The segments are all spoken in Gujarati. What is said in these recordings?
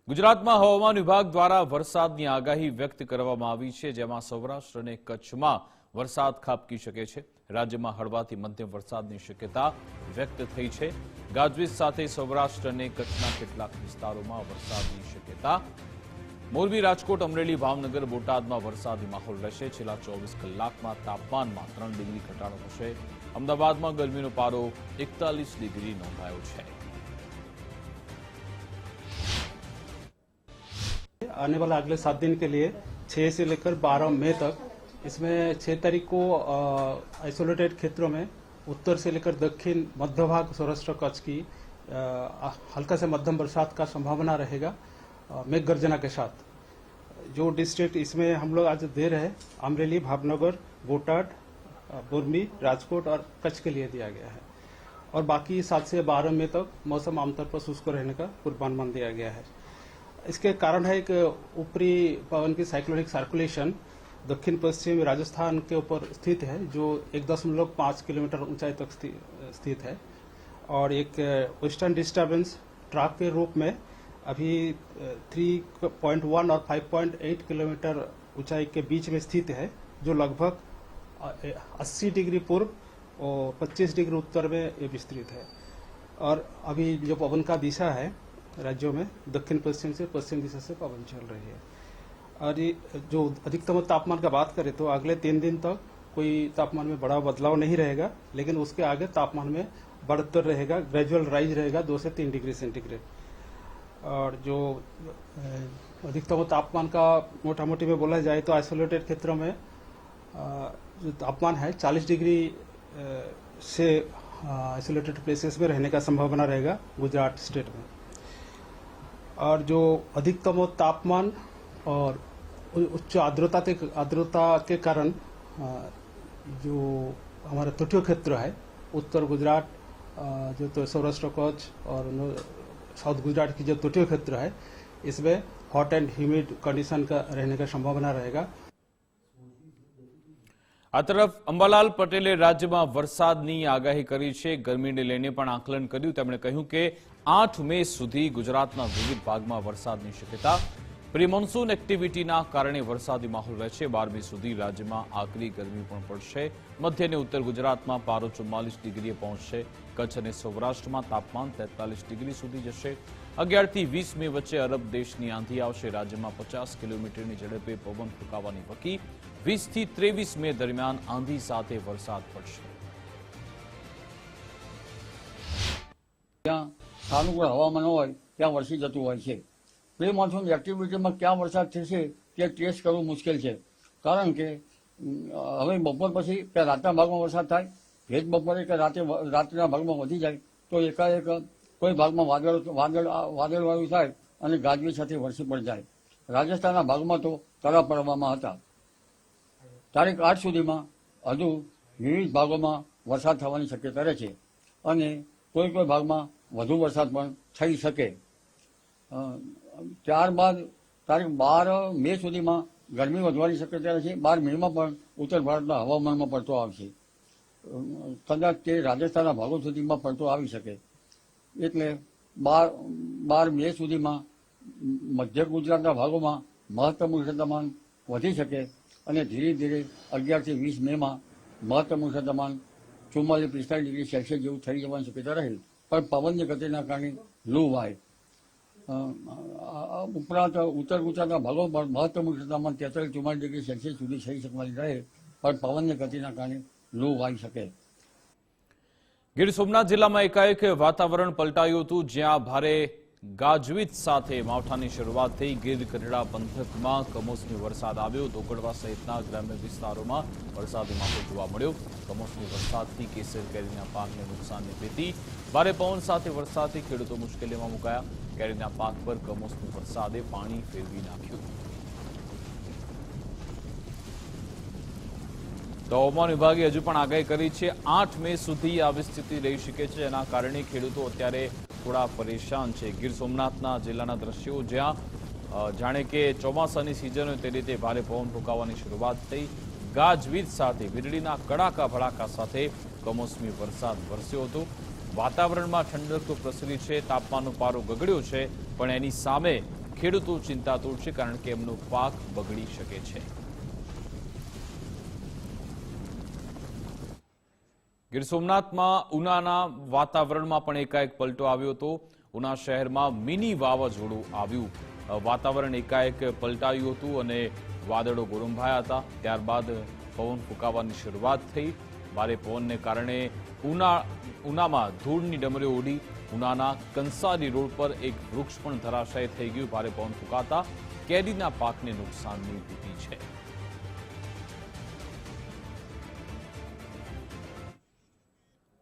ગુજરાતમાં હવામાન વિભાગ દ્વારા વરસાદની આગાહી વ્યક્ત કરવામાં આવી છે, જેમાં સૌરાષ્ટ્ર અને કચ્છમાં વરસાદ ખાબકી શકે છે। રાજ્યમાં હળવાથી મધ્યમ વરસાદની શક્યતા વ્યક્ત થઈ છે। ગાજવીજ સાથે સૌરાષ્ટ્ર અને કચ્છના કેટલાક વિસ્તારોમાં વરસાદની શક્યતા। મોરબી, રાજકોટ, અમરેલી, ભાવનગર, બોટાદમાં વરસાદી માહોલ રહેશે। છેલ્લા 24 કલાકમાં તાપમાનમાં 3 ડિગ્રી ઘટાડો થશે। અમદાવાદમાં ગરમીનો પારો 41 ડિગ્રી નોંધાયો છે। आने वाला अगले 7 दिन के लिए 6 से लेकर 12 मई तक इसमें 6 तारीख को आइसोलेटेड क्षेत्रों में उत्तर से लेकर दक्षिण मध्य भाग सौराष्ट्र कच्छ की हल्का से मध्यम बरसात का संभावना रहेगा मेघ गर्जना के साथ। जो डिस्ट्रिक्ट इसमें हम लोग आज दे रहे हैं अमरेली, भावनगर, बोटाद, मोरबी, राजकोट और कच्छ के लिए दिया गया है और बाकी 7 से 12 मई तक मौसम आमतौर पर शुष्क रहने का पूर्वानुमान दिया गया है। इसके कारण है कि ऊपरी पवन की साइक्लोनिक सर्कुलेशन दक्षिण पश्चिम राजस्थान के ऊपर स्थित है, जो 1.5 किलोमीटर ऊंचाई तक स्थित है और एक वेस्टर्न डिस्टर्बेंस ट्रैक के रूप में अभी 3.1 और 5.8 किलोमीटर ऊंचाई के बीच में स्थित है, जो लगभग 80 डिग्री पूर्व और 25 डिग्री उत्तर में ये विस्तृत है। और अभी जो पवन का दिशा है राज्यों में दक्षिण पश्चिम से पश्चिम दिशा से पवन चल रही है। और ये जो अधिकतम तापमान का बात करें तो अगले 3 दिन तक कोई तापमान में बड़ा बदलाव नहीं रहेगा, लेकिन उसके आगे तापमान में बढ़ोतरी रहेगा, ग्रेजुअल राइज रहेगा 2 से 3 डिग्री सेंटीग्रेड। और जो अधिकतम तापमान का मोटा मोटी में बोला जाए तो आइसोलेटेड क्षेत्रों में जो तापमान है 40 डिग्री से आइसोलेटेड प्लेसेस में रहने का संभावना रहेगा गुजरात स्टेट में। और जो अधिकतम तापमान और उच्च आर्द्रता के कारण जो हमारा तटीय क्षेत्र है उत्तर गुजरात, जो तो सौराष्ट्र कच्छ और साउथ गुजरात की जो तटीय क्षेत्र है इसमें हॉट एंड ह्यूमिड कंडीशन का रहने का संभावना रहेगा। आ तरफ अंबालाल पटेले राज्यમાં વરસાદની આગાહી કરી છે। ગરમીને લઈને પણ આકલન કર્યું। તેમણે કહ્યું કે 8 મે સુધી ગુજરાતના વિવિધ ભાગમાં વરસાદની શક્યતા। પ્રી મોન્સૂન એક્ટિવિટીના કારણે વરસાદી માહોલ રહેશે। 12 મે સુધી રાજ્યમાં આકરી ગરમી પણ પડશે। મધ્ય અને ઉત્તર ગુજરાતમાં પારો 44 ડિગ્રીએ પહોંચશે। કચ્છ અને સૌરાષ્ટ્રમાં તાપમાન 43 ડિગ્રી સુધી જશે। 11 થી 20 મે વચ્ચે અરબ દેશની આંધી આવશે। રાજ્યમાં 50 કિલોમીટરની ઝડપે પવન ફૂંકાવાની વકી। 20 થી 23 મે દરમિયાન આંધી સાથે વરસાદ પડશે। ત્યાં સાનુકૂળ હવામાન હોય ત્યાં વરસી જતું હોય છે। પ્રી મોન્સૂન એક્ટિવિટીમાં ક્યાં વરસાદ થશે તે ટ્રેસ કરવું મુશ્કેલ છે, કારણ કે હવે બપોર પછી કે રાતના ભાગમાં વરસાદ થાય, ભેજ બપોરે કે રાત્રિના ભાગમાં વધી જાય તો એકાએક કોઈ ભાગમાં વાદળવાળું થાય અને ગાજવીજ સાથે વરસી પડી જાય। રાજસ્થાનના ભાગમાં તો કરા પડવામાં હતા। તારીખ 8 સુધીમાં હજુ વિવિધ ભાગોમાં વરસાદ થવાની શક્યતા રહે છે અને કોઈ ભાગમાં વધુ વરસાદ પણ થઈ શકે। ત્યારબાદ તારીખ 12 મે સુધીમાં ગરમી વધવાની શક્યતા રહે છે। 12 મેમાં પણ ઉત્તર ભારતના હવામાનમાં પડતો આવશે, કદાચ તે રાજસ્થાનના ભાગો સુધીમાં પડતો આવી શકે। એટલે 12 મે સુધીમાં મધ્ય ગુજરાતના ભાગોમાં મહત્તમ ઉષ્ણતામાન વધી શકે અને ધીરે ધીરે 11 થી 20 મેમાં મહત્તમ ઉષ્ણતામાન 44-45 ડિગ્રી સેલ્સિયસ જેવું થઈ જવાની શક્યતા રહે। પણ પવનની ગતિના કારણે લૂ વાય। ઉપરાંત ઉત્તર ગુજરાતના ભાગો પર મહત્તમ ઉષ્ણતામાન 43-44 ડિગ્રી સેલ્સિયસ સુધી થઈ શકવાની રહે, પણ પવનની ગતિના કારણે લૂ વાઈ શકે। ગીર સોમનાથ જિલ્લામાં એકાએક વાતાવરણ પલટાયું હતું, જ્યાં ભારે ગાજવીજ સાથે માવઠાની શરૂઆત થઈ। ગીર ગઢડા પંથકમાં કમોસમી વરસાદ આવ્યો। ધોકડવા સહિતના ગ્રામ્ય વિસ્તારોમાં વરસાદી માહોલ જોવા મળ્યો। કમોસમી વરસાદથી કેસર કેરીના પાકને નુકસાનની ભીતિ। ભારે પવન સાથે વરસાદથી ખેડૂતો મુશ્કેલીમાં મુકાયા। કેરીના પાક પર કમોસમી વરસાદે પાણી ફેરવી નાખ્યું। તો હવામાન વિભાગે હજુ પણ આગાહી કરી છે 8 મે સુધી આવી સ્થિતિ રહી શકે છે, જેના કારણે ખેડૂતો અત્યારે થોડા પરેશાન છે। ગીર સોમનાથના જિલ્લાના દ્રશ્યો, જ્યાં જાણે કે ચોમાસાની સિઝન હોય તે રીતે ભારે પવન ફૂંકાવાની શરૂઆત થઈ। ગાજવીજ સાથે વીજળીના કડાકા ભડાકા સાથે કમોસમી વરસાદ વરસ્યો હતો। વાતાવરણમાં ઠંડક તો પ્રસરી છે, તાપમાનનો પારો ગગડ્યો છે, પણ એની સામે ખેડૂતો ચિંતાતુર છે, કારણ કે એમનો પાક બગડી શકે છે. ગીર સોમનાથમાં ઉનાના વાતાવરણમાં પણ એકાએક પલટો આવ્યો હતો. ઉના શહેરમાં મિની વાવાઝોડું આવ્યું. વાતાવરણ એકાએક પલટાયું હતું અને વાદળો ગોરંભાયા હતા. ત્યારબાદ પવન ફૂંકાવાની શરૂઆત થઈ. ભારે પવનને કારણે ઉનામાં ધૂળની ડમરીઓ ઉડી. ઉનાના કંસારી રોડ પર એક વૃક્ષ પણ ધરાશાયી થઈ ગયું. ભારે પવન ફૂંકાતા કેરીના પાકને નુકસાનની ભીતિ છે.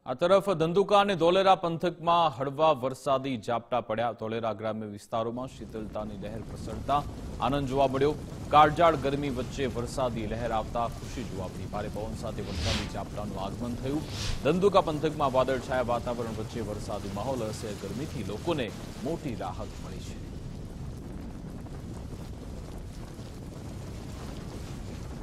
આ તરફ ધંધુકા અને ધોલેરા પંથકમાં હળવા વરસાદી ઝાપટા પડ્યા. ધોલેરા ગ્રામ્ય વિસ્તારોમાં શીતળતાની લહેર પ્રસરતા આનંદ જોવા મળ્યો. કાળઝાળ ગરમી વચ્ચે વરસાદી લહેર આવતા ખુશી જોવા મળી. ભારે પવન સાથે વરસાદી ઝાપટાનું આગમન થયું. ધંધુકા પંથકમાં વાદળછાયા વાતાવરણ વચ્ચે વરસાદી માહોલ. અસહ્ય ગરમીથી લોકોને મોટી રાહત મળી છે.